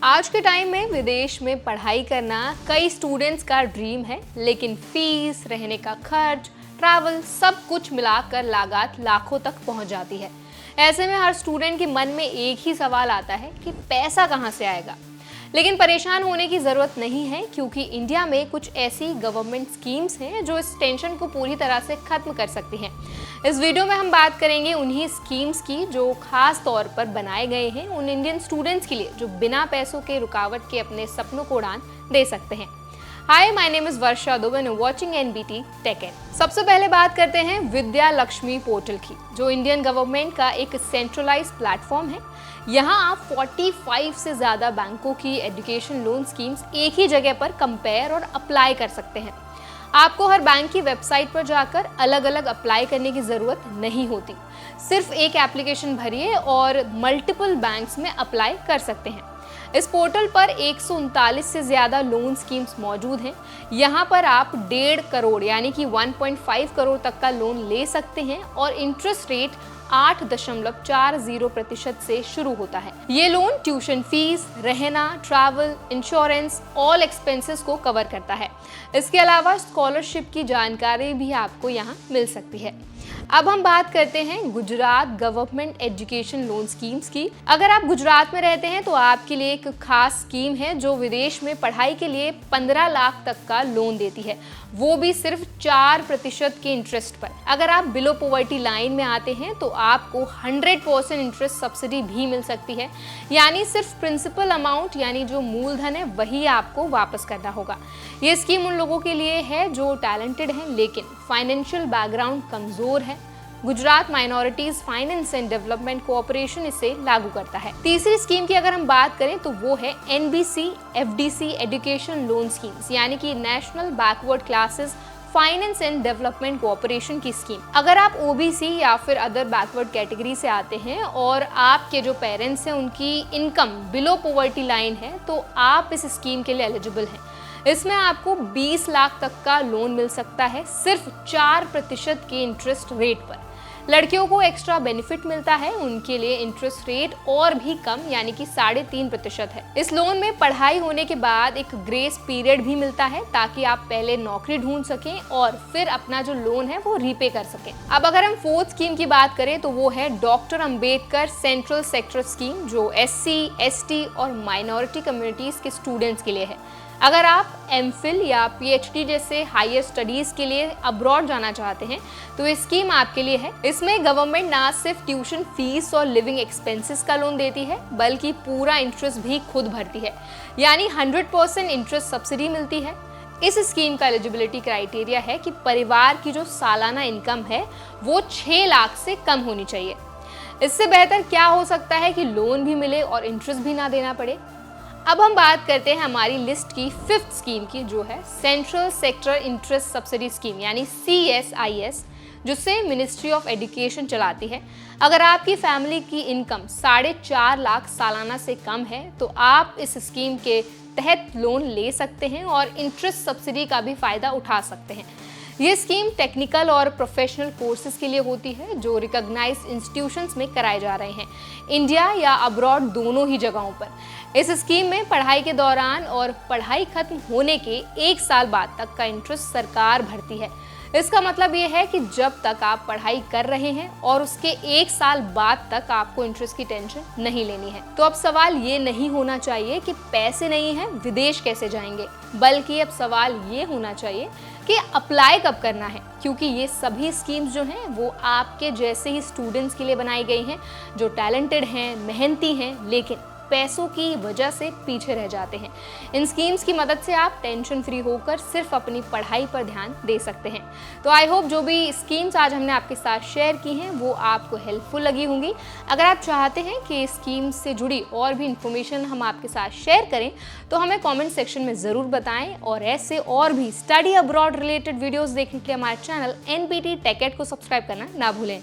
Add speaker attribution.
Speaker 1: आज के टाइम में विदेश में पढ़ाई करना कई स्टूडेंट्स का ड्रीम है, लेकिन फीस, रहने का खर्च, ट्रैवल सब कुछ मिलाकर लागत लाखों तक पहुंच जाती है। ऐसे में हर स्टूडेंट के मन में एक ही सवाल आता है कि पैसा कहां से आएगा। लेकिन परेशान होने की ज़रूरत नहीं है, क्योंकि इंडिया में कुछ ऐसी गवर्नमेंट स्कीम्स हैं जो इस टेंशन को पूरी तरह से ख़त्म कर सकती हैं। इस वीडियो में हम बात करेंगे उन्हीं स्कीम्स की जो खास तौर पर बनाए गए हैं उन इंडियन स्टूडेंट्स के लिए जो बिना पैसों के रुकावट के अपने सपनों को उड़ान दे सकते हैं। Hi, my name is Varsha Dubey and watching NBT tech ed. सबसे पहले बात करते हैं विद्या लक्ष्मी पोर्टल की, जो इंडियन गवर्नमेंट का एक सेंट्रलाइज्ड प्लेटफॉर्म है। यहाँ आप 45 से ज़्यादा बैंकों की एजुकेशन लोन स्कीम्स एक ही जगह पर कंपेयर और अप्लाई कर सकते हैं। आपको हर बैंक की वेबसाइट पर जाकर अलग अलग अप्लाई करने की ज़रूरत नहीं होती। सिर्फ एक एप्लीकेशन भरिए और मल्टीपल बैंक्स में अप्लाई कर सकते हैं। इस पोर्टल पर 139 से ज़्यादा लोन स्कीम्स मौजूद हैं। यहाँ पर आप 1.5 करोड़ यानी कि 1.5 करोड़ तक का लोन ले सकते हैं और इंटरेस्ट रेट 8.40% से शुरू होता है। ये लोन ट्यूशन फीस, रहना, ट्रैवल, इंश्योरेंस, ऑल एक्सपेंसेस को कवर करता है। इसके अलावा स्कॉलरशिप की जानकारी भी आपको यहाँ मिल सकती है। अब हम बात करते हैं Gujarat government education loan schemes की। अगर आप गुजरात में रहते हैं तो आपके लिए एक खास स्कीम है जो विदेश में पढ़ाई के लिए 15 लाख तक का लोन देती है, वो भी सिर्फ 4% के इंटरेस्ट पर। अगर आप बिलो पॉवर्टी लाइन में आते हैं तो आपको 100% इंटरेस्ट सब्सिडी भी मिल सकती है, यानी सिर्फ प्रिंसिपल अमाउंट यानी जो मूलधन है वही आपको वापस करना होगा। ये स्कीम उन लोगों के लिए है जो टैलेंटेड हैं लेकिन फाइनेंशियल बैकग्राउंड कमजोर है। Gujarat minorities finance and development cooperation इसे लागू करता है। तीसरी स्कीम की अगर हम बात करें तो वो है NBC FDC education loan schemes, यानी कि national backward classes finance and development cooperation की स्कीम। अगर आप ओबीसी या फिर अदर बैकवर्ड कैटेगरी से आते हैं और आपके जो पेरेंट्स हैं उनकी इनकम बिलो पॉवर्टी लाइन है तो आप इस स्कीम के लिए एलिजिबल हैं। इसमें आपको 20 लाख तक का लोन मिल सकता है सिर्फ 4% के इंटरेस्ट रेट पर। लड़कियों को एक्स्ट्रा बेनिफिट मिलता है, उनके लिए इंटरेस्ट रेट और भी कम यानी कि 3.5% है। इस लोन में पढ़ाई होने के बाद एक ग्रेस पीरियड भी मिलता है ताकि आप पहले नौकरी ढूंढ सकें और फिर अपना जो लोन है वो रीपे कर सकें। अब अगर हम फोर्थ स्कीम की बात करें तो वो है doctor Ambedkar central sector scheme, जो SC, ST और माइनॉरिटी कम्युनिटीज के स्टूडेंट्स के लिए है। अगर आप एमफिल या PhD जैसे हायर स्टडीज़ के लिए अब्रॉड जाना चाहते हैं तो ये स्कीम आपके लिए है। इसमें गवर्नमेंट ना सिर्फ ट्यूशन फीस और लिविंग एक्सपेंसेस का लोन देती है बल्कि पूरा इंटरेस्ट भी खुद भरती है, यानी 100% इंटरेस्ट सब्सिडी मिलती है। इस स्कीम का एलिजिबिलिटी क्राइटेरिया है कि परिवार की जो सालाना इनकम है वो 6 लाख से कम होनी चाहिए। इससे बेहतर क्या हो सकता है कि लोन भी मिले और इंटरेस्ट भी ना देना पड़े। अब हम बात करते हैं हमारी लिस्ट की 5th स्कीम की, जो है central sector interest subsidy scheme यानी CSIS, जिसे मिनिस्ट्री ऑफ एजुकेशन चलाती है। अगर आपकी फैमिली की इनकम 4.5 लाख सालाना से कम है तो आप इस स्कीम के तहत लोन ले सकते हैं और इंटरेस्ट सब्सिडी का भी फ़ायदा उठा सकते हैं। ये स्कीम टेक्निकल और प्रोफेशनल कोर्सेज के लिए होती है जो रिकॉग्नाइज्ड इंस्टीट्यूशंस में कराए जा रहे हैं, इंडिया या अब्रॉड दोनों ही जगहों पर। इस स्कीम में पढ़ाई के दौरान और पढ़ाई खत्म होने के 1 साल बाद तक का इंटरेस्ट सरकार भरती है। इसका मतलब ये है कि जब तक आप पढ़ाई कर रहे हैं और उसके 1 साल बाद तक आपको इंटरेस्ट की टेंशन नहीं लेनी है। तो अब सवाल ये नहीं होना चाहिए कि पैसे नहीं हैं, विदेश कैसे जाएंगे, बल्कि अब सवाल ये होना चाहिए कि अप्लाई कब करना है, क्योंकि ये सभी स्कीम्स जो हैं वो आपके जैसे ही स्टूडेंट्स के लिए बनाई गई हैं जो टैलेंटेड हैं, मेहनती हैं, लेकिन पैसों की वजह से पीछे रह जाते हैं। इन स्कीम्स की मदद से आप टेंशन फ्री होकर सिर्फ अपनी पढ़ाई पर ध्यान दे सकते हैं। तो आई होप जो भी स्कीम्स आज हमने आपके साथ शेयर की हैं वो आपको हेल्पफुल लगी होंगी। अगर आप चाहते हैं कि स्कीम्स से जुड़ी और भी इन्फॉर्मेशन हम आपके साथ शेयर करें तो हमें कॉमेंट सेक्शन में ज़रूर बताएं, और ऐसे और भी स्टडी अब्रॉड रिलेटेड वीडियोज़ देखने के लिए हमारे चैनल NBT टेक एड को सब्सक्राइब करना ना भूलें।